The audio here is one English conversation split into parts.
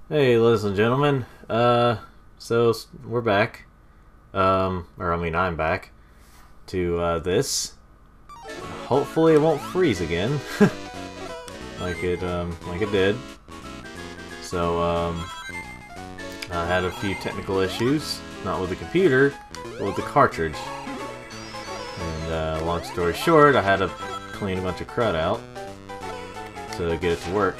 Hey, ladies and gentlemen. So we're back. Or I mean, I'm back to this. Hopefully, it won't freeze again, like it did. So, I had a few technical issues, not with the computer, but with the cartridge. And long story short, I had to clean a bunch of crud out to get it to work.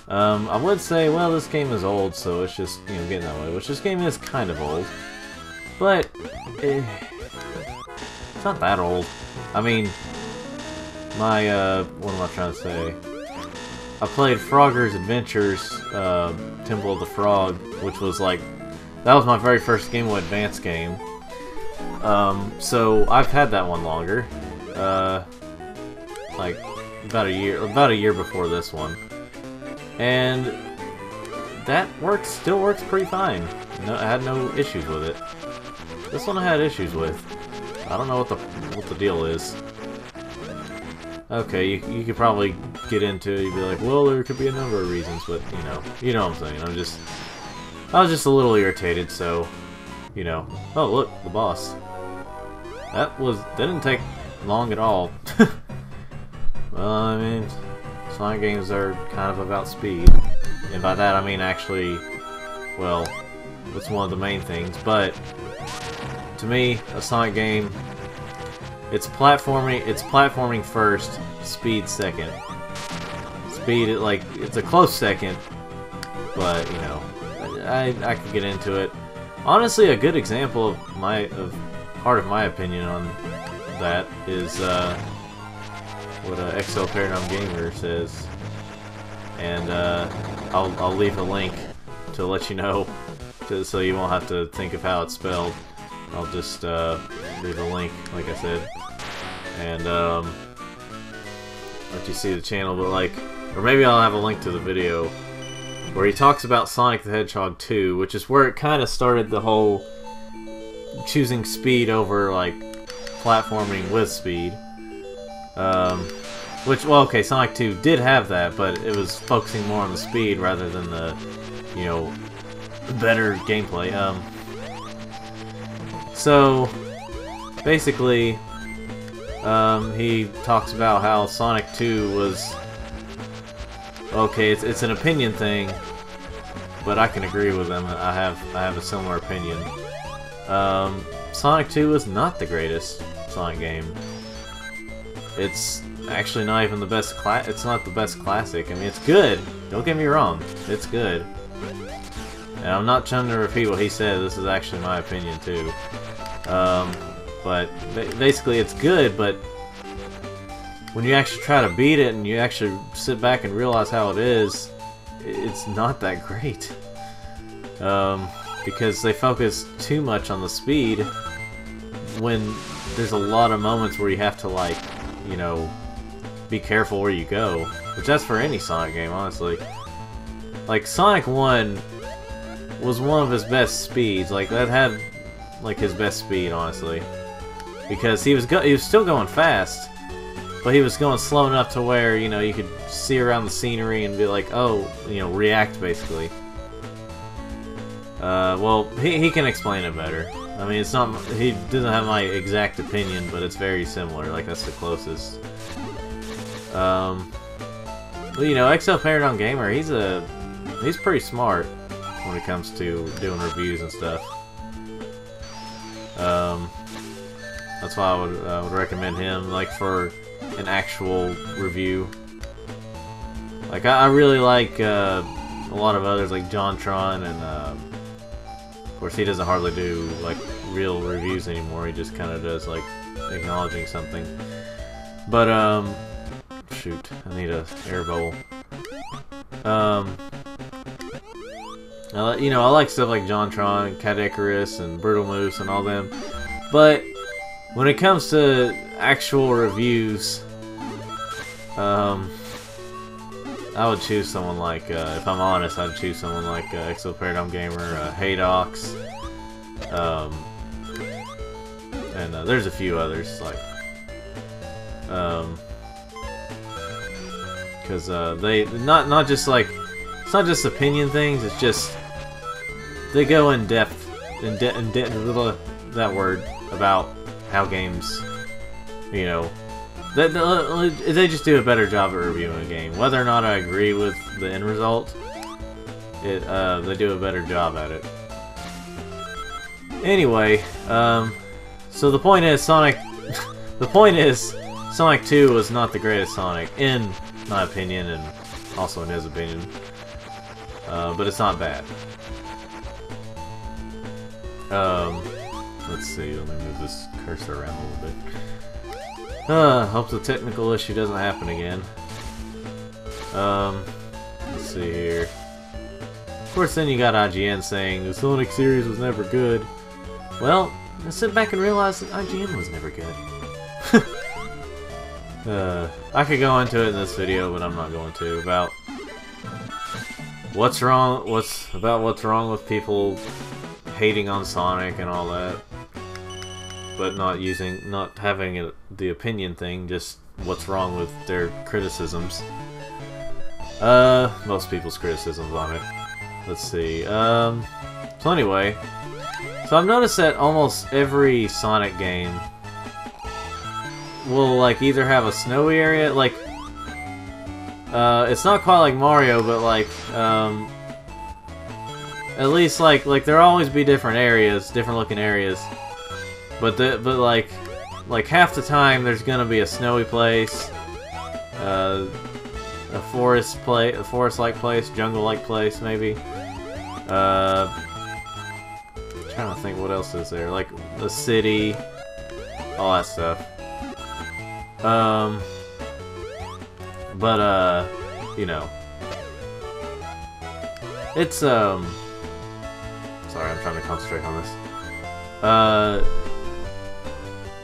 I would say, well, this game is old, so it's just, getting that way. Which this game is kind of old. But, it's not that old. I mean, what am I trying to say? I played Frogger's Adventures, Temple of the Frog, which was like, that was my very first Game Boy Advance game. So I've had that one longer. Like, about a year before this one. And that still works pretty fine. No, I had no issues with it. This one I had issues with. I don't know what the deal is. Okay, you could probably get into it. You'd be like, well, there could be a number of reasons, but you know what I'm saying. I was just a little irritated. So, oh look, the boss. That didn't take long at all. Well, I mean, Sonic games are kind of about speed, and by that I mean actually, well, that's one of the main things, but to me, a Sonic game, it's platforming first, speed second. Speed, it's a close second, but, I could get into it. Honestly, a good example of part of my opinion on that is, what XL Paradigm Gamer says, and I'll leave a link to let you know, so you won't have to think of how it's spelled. I'll just leave a link, like I said, and let you see the channel. But or maybe I'll have a link to the video where he talks about Sonic the Hedgehog 2, which is where it kind of started the whole choosing speed over platforming with speed. Well, okay, Sonic 2 did have that, but it was focusing more on the speed rather than the, better gameplay. So, basically, he talks about how Sonic 2 was, okay, it's an opinion thing, but I can agree with him. I have a similar opinion. Sonic 2 is not the greatest Sonic game. It's actually not even the best it's not the best classic. I mean, it's good. Don't get me wrong. It's good. And I'm not trying to repeat what he said. This is actually my opinion too. But basically it's good, but when you actually try to beat it and you actually sit back and realize how it is, it's not that great. Because they focus too much on the speed when there's a lot of moments where you have to be careful where you go, which that's for any Sonic game, honestly. Sonic 1 was one of his best speeds. That had his best speed, honestly, because he was still going fast, but he was going slow enough to where you could see around the scenery and be like, oh, react basically. Well, he can explain it better. I mean, it's not, he doesn't have my exact opinion, but it's very similar. That's the closest. Well, XL Paradigm Gamer, he's pretty smart when it comes to doing reviews and stuff. That's why I would recommend him, for an actual review. I really like a lot of others, like JonTron, and of course he doesn't hardly do real reviews anymore. He just kind of does acknowledging something. But shoot, I need a air bowl. I like stuff like JonTron, Cat Icarus, and Brutal Moose, and all them. But when it comes to actual reviews, I would choose someone if I'm honest, I'd choose someone like XL Paradigm Gamer, Haydox, and there's a few others because they not just It's not just opinion things. It's just they go in depth, that word about how games, you know, they just do a better job at reviewing a game. Whether or not I agree with the end result, they do a better job at it. Anyway, so the point is Sonic 2 was not the greatest Sonic, in my opinion, and also in his opinion. But it's not bad. Let's see, let me move this cursor around a little bit. Hope the technical issue doesn't happen again. Let's see here. Of course, then you got IGN saying the Sonic series was never good. Well, I sit back and realize that IGN was never good. I could go into it in this video, but I'm not going to. About what's wrong with people hating on Sonic and all that, but not having the opinion thing. Just what's wrong with their criticisms. Most people's criticisms on it. Let's see. So anyway, so I've noticed that almost every Sonic game will like either have a snowy area, like it's not quite like Mario, but like at least like there'll always be different areas, different looking areas, but like half the time there's gonna be a snowy place, a forest-like place, jungle-like place maybe. Trying to think what else is there, like the city, all that stuff. You know, it's sorry, I'm trying to concentrate on this.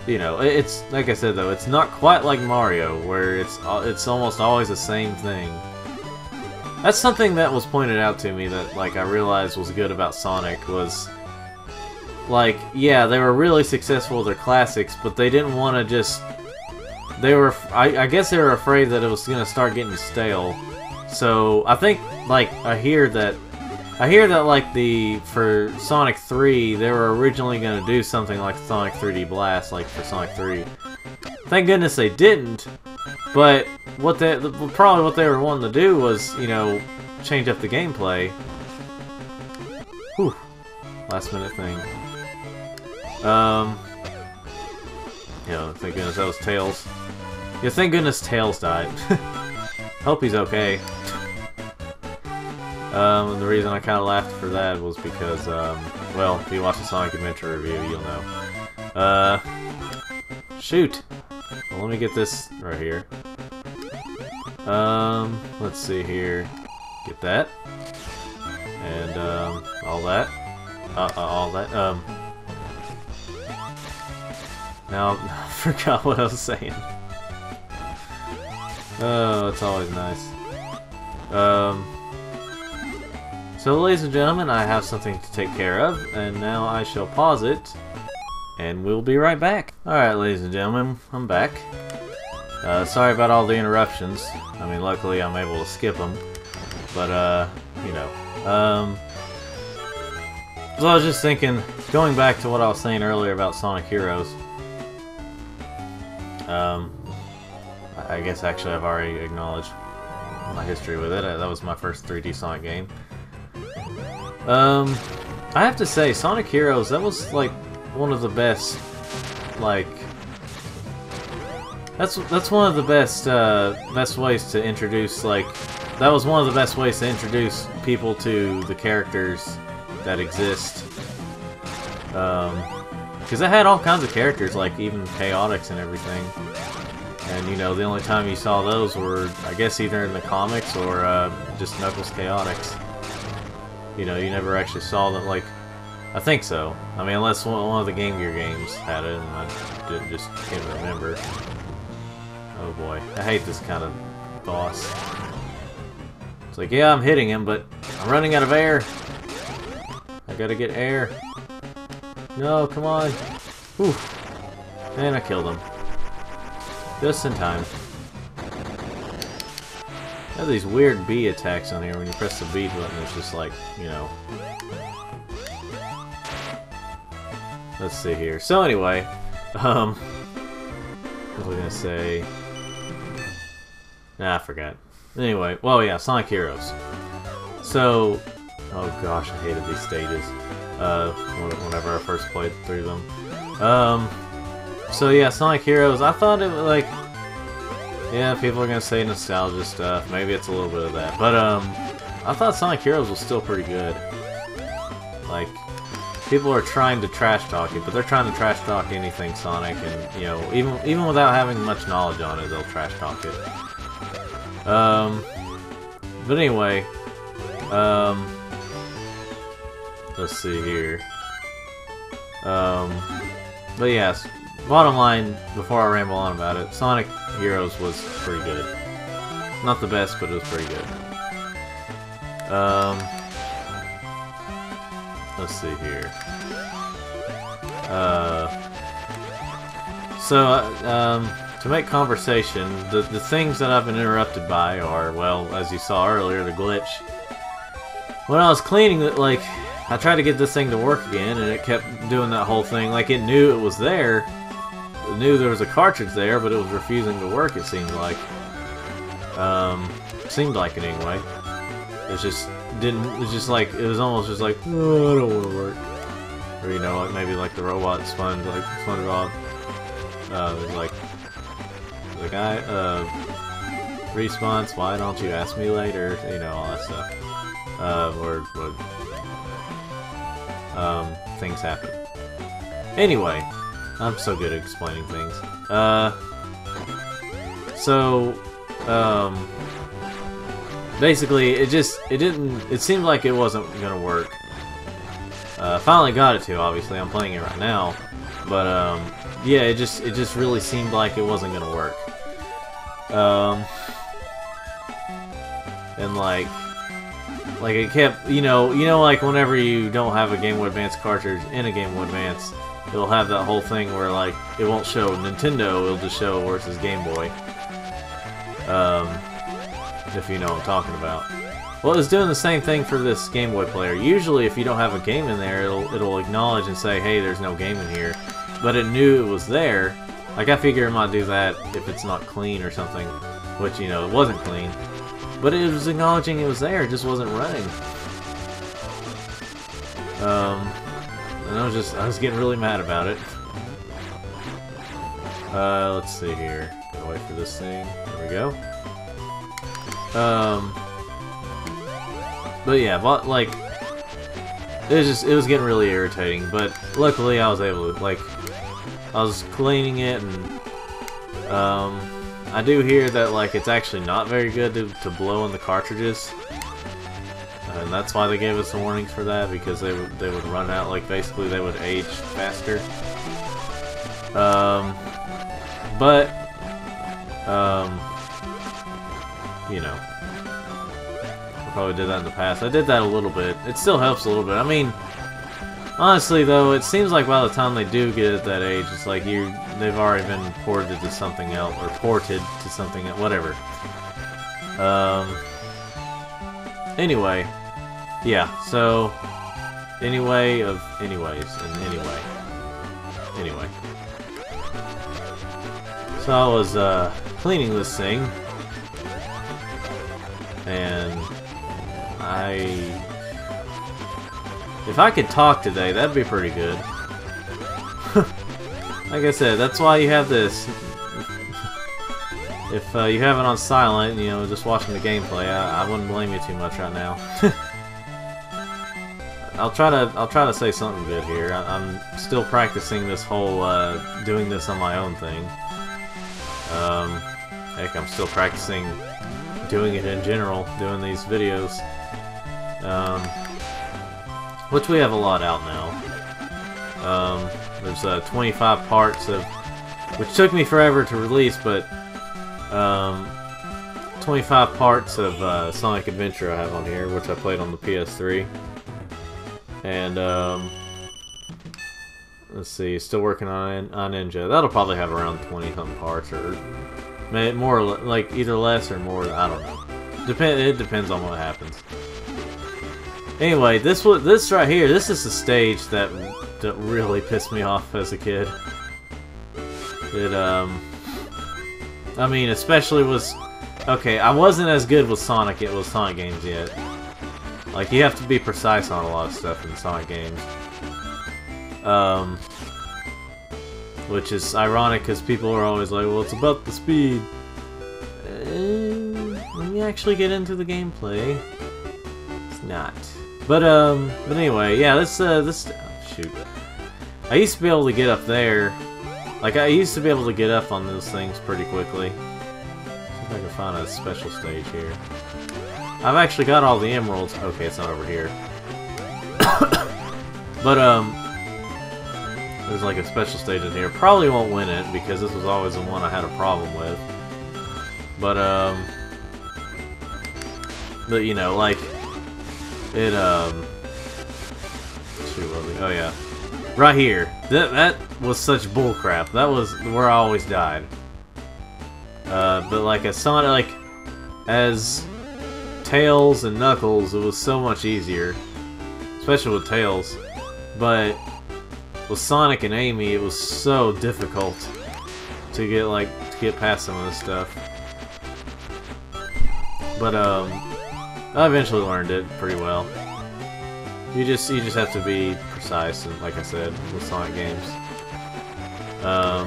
You know, it's like I said though, it's not quite like Mario, where it's almost always the same thing. That's something that was pointed out to me that like I realized was good about Sonic was, like, yeah, they were really successful with their classics, but they didn't want to just. They were, I guess they were afraid that it was gonna start getting stale. So I think, like, I hear that like for Sonic 3, they were originally gonna do something like Sonic 3D Blast, like for Sonic 3. Thank goodness they didn't. But probably what they were wanting to do was, you know, change up the gameplay. Whew. Last minute thing. You know, thank goodness that was Tails. Yeah, thank goodness Tails died. Hope he's okay. And the reason I kind of laughed for that was because, well, if you watch the Sonic Adventure review, you'll know. Shoot! Well, let me get this right here. Let's see here. Get that. And, all that. All that. Now, I forgot what I was saying. Oh, it's always nice. So, ladies and gentlemen, I have something to take care of, and now I shall pause it, and we'll be right back. Alright, ladies and gentlemen, I'm back. Sorry about all the interruptions. I mean, luckily I'm able to skip them. But, you know. So I was just thinking, going back to what I was saying earlier about Sonic Heroes. I guess actually I've already acknowledged my history with it. That was my first 3D Sonic game. I have to say, Sonic Heroes, that was like one of the best, like, that's one of the best ways to introduce, like, that was one of the best ways to introduce people to the characters that exist. Because it had all kinds of characters, like even Chaotix and everything. And, you know, the only time you saw those were, I guess, either in the comics or just Knuckles Chaotix. You know, you never actually saw them, like, I think so. I mean, unless one of the Game Gear games had it, and I just can't remember. Oh boy, I hate this kind of boss. It's like, yeah, I'm hitting him, but I'm running out of air. I gotta get air. No, come on. Whew. And I killed him. Just in time. have these weird B attacks on here when you press the B button. It's just like, you know. Let's see here. So anyway, what was I gonna say? Nah, I forgot. Anyway, well, yeah, Sonic Heroes. So, oh gosh, I hated these stages. Whenever I first played through them. So yeah, Sonic Heroes. I thought it was like, yeah, people are gonna say nostalgia stuff. Maybe it's a little bit of that, but I thought Sonic Heroes was still pretty good. Like, people are trying to trash talk it, but they're trying to trash talk anything Sonic, and you know, even without having much knowledge on it, they'll trash talk it. But anyway, let's see here. But yes, bottom line, before I ramble on about it, Sonic Heroes was pretty good. Not the best, but it was pretty good. Let's see here. To make conversation, the things that I've been interrupted by are, well, as you saw earlier, the glitch. When I was cleaning it, like, I tried to get this thing to work again, and it kept doing that whole thing. Like, it knew it was there. It knew there was a cartridge there, but it was refusing to work, it seemed like. Seemed like it anyway. It just didn't, it's just like, it was almost just like, oh, I don't want to work. Or, you know, like maybe like the robot sponge, like SpongeBob. It was like, response, why don't you ask me later? You know, all that stuff. Things happen. Anyway, I'm so good at explaining things. Basically, it seemed like it wasn't gonna work. Finally got it to, obviously, I'm playing it right now. But, yeah, it just really seemed like it wasn't gonna work. And like it kept, you know, like whenever you don't have a Game Boy Advance cartridge in a Game Boy Advance, it'll have that whole thing where, like, it won't show Nintendo, it'll just show versus Game Boy. If you know what I'm talking about. Well, it's doing the same thing for this Game Boy player. Usually, if you don't have a game in there, it'll acknowledge and say, hey, there's no game in here. But it knew it was there. Like, I figure it might do that if it's not clean or something. Which, you know, it wasn't clean. But it was acknowledging it was there, it just wasn't running. And I was getting really mad about it. Let's see here. Gotta wait for this thing. There we go. But yeah, like, it was getting really irritating, but luckily I was able to, like, I was cleaning it, and, I do hear that, like, it's actually not very good to blow in the cartridges, and that's why they gave us the warnings for that, because they would run out, like, basically they would age faster. You know, I probably did that in the past. I did that a little bit. It still helps a little bit. I mean, honestly though, it seems like by the time they do get at that age, it's like they've already been ported to something else, or ported to something else, whatever. Anyway, yeah, so, anyway. So I was, cleaning this thing, and if I could talk today, that'd be pretty good. Like I said, that's why you have this. If you have it on silent, you know, just watching the gameplay, I wouldn't blame you too much right now. I'll try to say something good here. I'm still practicing this whole doing this on my own thing. Heck, I'm still practicing doing it in general, doing these videos. Which we have a lot out now. There's 25 parts of, which took me forever to release, but 25 parts of Sonic Adventure I have on here, which I played on the PS3. And let's see, still working on Ninja. That'll probably have around 20-something parts, or more, like either less or more. I don't know. It depends on what happens. Anyway, this right here, this is the stage that really pissed me off as a kid. I mean, especially was... Okay, I wasn't as good with Sonic games yet. Like, you have to be precise on a lot of stuff in Sonic games. Which is ironic because people are always like, well, it's about the speed. When you actually get into the gameplay, it's not. But anyway, yeah, this shoot. I used to be able to get up there. Like, I used to be able to get up on those things pretty quickly. See if I can find a special stage here. I've actually got all the emeralds. Okay, it's not over here. But, there's like a special stage in here. Probably won't win it, because this was always the one I had a problem with. But, you know, like, it, shoot, oh yeah. Right here. That was such bullcrap. That was where I always died. But like as Sonic, like as Tails and Knuckles, it was so much easier, especially with Tails. But with Sonic and Amy, it was so difficult to get past some of this stuff. But I eventually learned it pretty well. You just have to be precise, and like I said, with Sonic games. I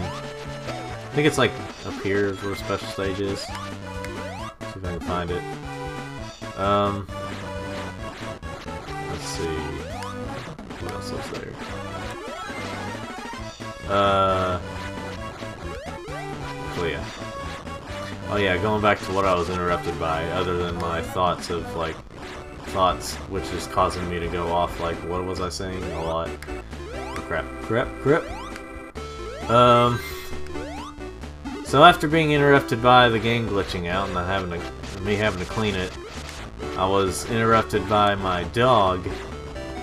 think it's like up here is where the special stage is. See if I can find it. Let's see. What else is there? Oh yeah. Oh yeah, going back to what I was interrupted by, other than my thoughts, which is causing me to go off, like, what was I saying? A lot. Oh, crap. So after being interrupted by the game glitching out and me having to clean it, I was interrupted by my dog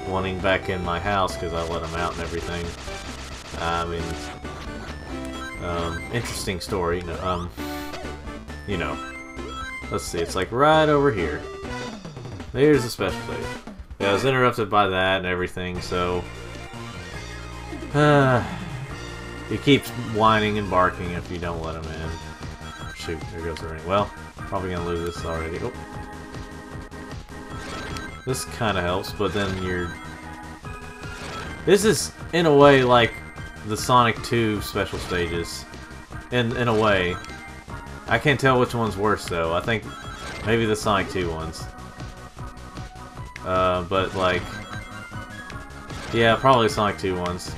wanting back in my house because I let him out and everything. I mean, interesting story. You know, let's see, it's like right over here. There's the special stage. Yeah, I was interrupted by that and everything, so... he keeps whining and barking if you don't let him in. Shoot, there goes the ring. Well, probably gonna lose this already. Oh. This kinda helps, but then you're... This is, in a way, like the Sonic 2 special stages. In a way. I can't tell which one's worse, though. I think maybe the Sonic 2 ones. But like, yeah, probably Sonic 2 ones.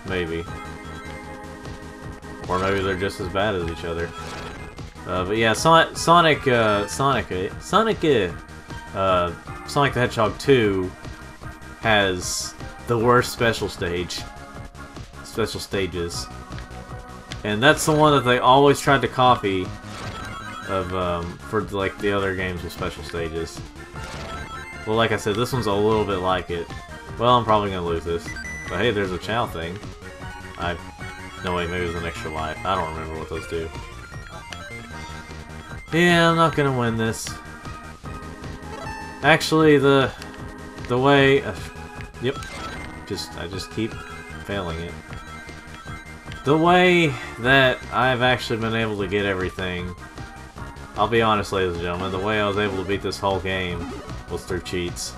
Maybe. Or maybe they're just as bad as each other. But yeah, Sonic the Hedgehog 2 has the worst special stages. And that's the one that they always tried to copy for like the other games with special stages. Well, like I said, this one's a little bit like it. Well, I'm probably gonna lose this. But hey, there's a Chow thing. No wait, maybe it was an extra life. I don't remember what those do. Yeah, I'm not gonna win this. Actually, the way, yep, I just keep failing it. The way that I've actually been able to get everything, I'll be honest, ladies and gentlemen, the way I was able to beat this whole game was through cheats.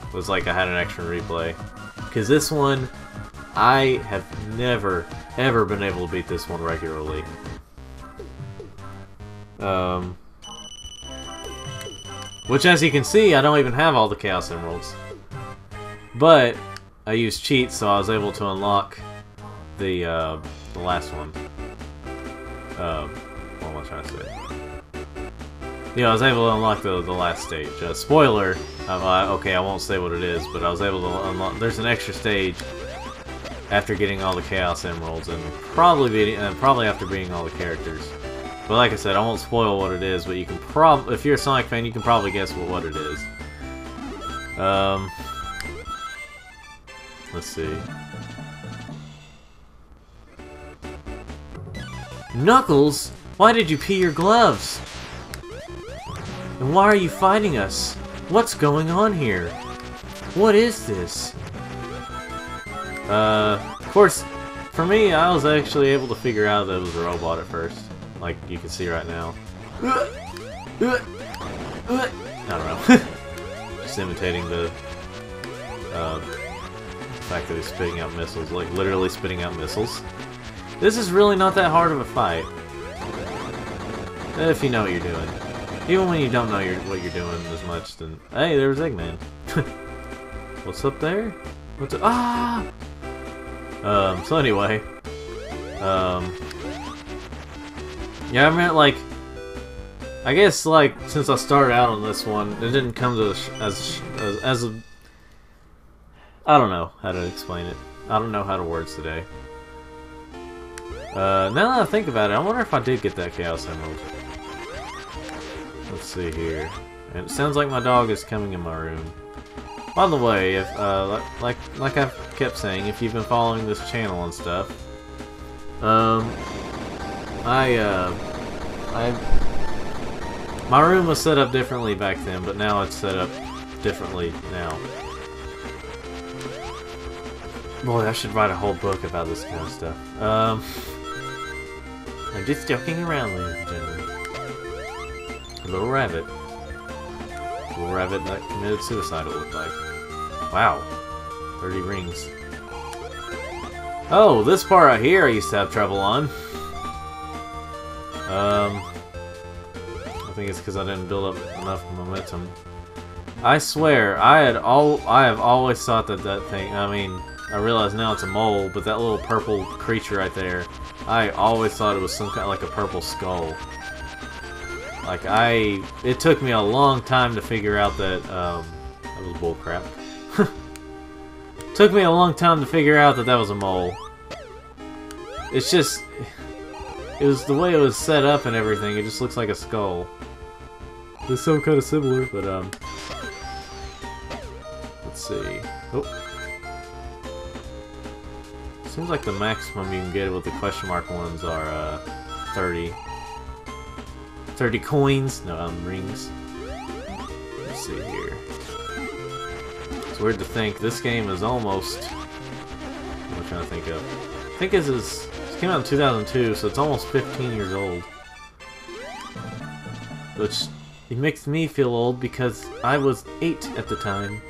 It was like I had an extra replay. Because this one, I have never, ever been able to beat this one regularly. Which, as you can see, I don't even have all the Chaos Emeralds. But I used cheats, so I was able to unlock the last one. What am I trying to say? Yeah, I was able to unlock the last stage. Spoiler, okay, I won't say what it is, but I was able to unlock... There's an extra stage after getting all the Chaos Emeralds, and probably after beating all the characters. But like I said, I won't spoil what it is, but you can if you're a Sonic fan, you can probably guess what it is. Let's see. Knuckles? Why did you pee your gloves? And why are you fighting us? What's going on here? What is this? Of course, for me, I was actually able to figure out that it was a robot at first. Like you can see right now. I don't know. Just imitating the fact that he's spitting out missiles, like literally spitting out missiles. This is really not that hard of a fight. If you know what you're doing. Even when you don't know what you're doing as much, then... Hey, there's Eggman. What's up there? What's up? Ah! So anyway. Yeah, I meant, like... I guess, like, since I started out on this one, it didn't come to as a... I don't know how to explain it. I don't know how to words today. Now that I think about it, I wonder if I did get that Chaos Emerald. Let's see here. And it sounds like my dog is coming in my room. By the way, if like I've kept saying, if you've been following this channel and stuff, my room was set up differently back then, but now it's set up differently now. Boy, I should write a whole book about this kind of stuff. I'm just joking around, ladies and gentlemen. A little rabbit. A little rabbit that committed suicide, it looked like. Wow. 30 rings. Oh, this part right here I used to have trouble on. I think it's because I didn't build up enough momentum. I swear, I have always thought that thing, I mean, I realize now it's a mole, but that little purple creature right there, I always thought it was some kind of like a purple skull. Like it took me a long time to figure out that, that was bullcrap. Took me a long time to figure out that was a mole. It's just, it was the way it was set up and everything, it just looks like a skull. They sound kind of similar, but let's see. Oh. Seems like the maximum you can get with the question mark ones are 30. 30 coins? No, rings. Let's see here. It's weird to think this game is almost... What am I trying to think of? I think this came out in 2002, so it's almost 15 years old. Which it makes me feel old because I was 8 at the time.